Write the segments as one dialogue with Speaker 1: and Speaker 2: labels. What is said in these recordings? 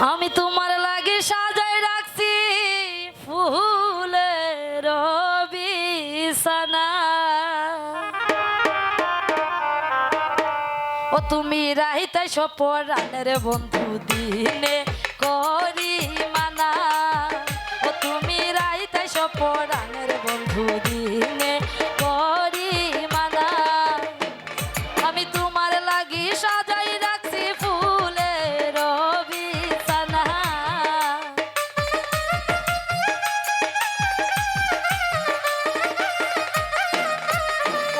Speaker 1: আমি তোমার লাগি সাজাই রাখছি ফুলের বিছানা। ও তুমি রাইতে সপরানের বন্ধু দিনে করি মানা। ও তুমি রাইতে সপরানের বন্ধু দিনে করি মানা। আমি তোমার লাগি সাজাই রাখছি ফুলের বিছানা।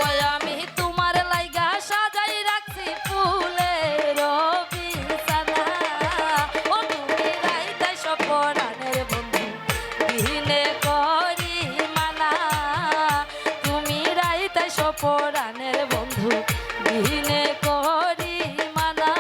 Speaker 1: ওই আমি তোমার লাইগা সাজাই রাখছি ফুলের বিছানা। ও তুমি রাইতে সপরানের বন্ধু দিনে করি মানা। তুমি রাইতে সপরানের বন্ধু দিনে করি মানা।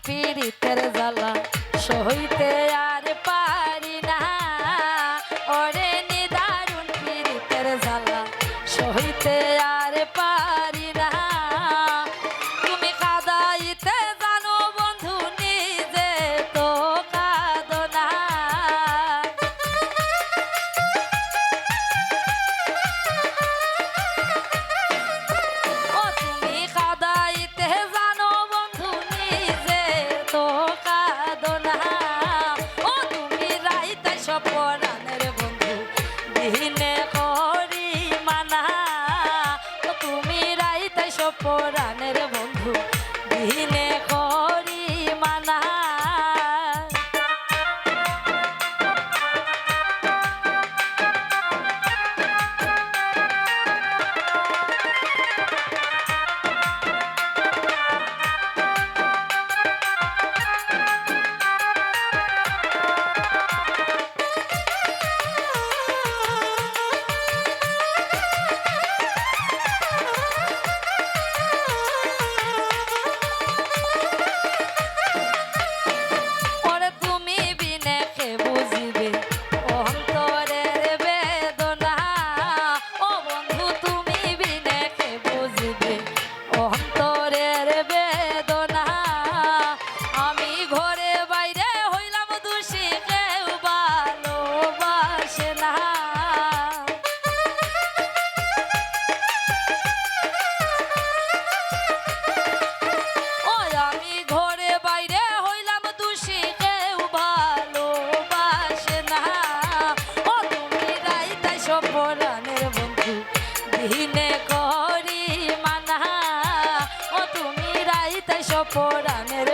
Speaker 1: পীড়িতের জ্বালা সইতে আর পারি না। ওরে নিদারুণ পীড়িতের জ্বালা সইতে আর পারি না। তুমি কাঁদাইতে জানো বন্ধু নিজে তো কাঁদো না। ও তুমি কাঁদাইতে জানো বন্ধু নিজে তো কাঁদো না। ও তুমি রাইতে সপরানের বন্ধু দিনে করি মানা। ও তুমি রাইতে সপরানের বন্ধু দিনে করি মানা। সপরানের বন্ধু দিনে করি মানা। ও তুমি রাইতে সপরানের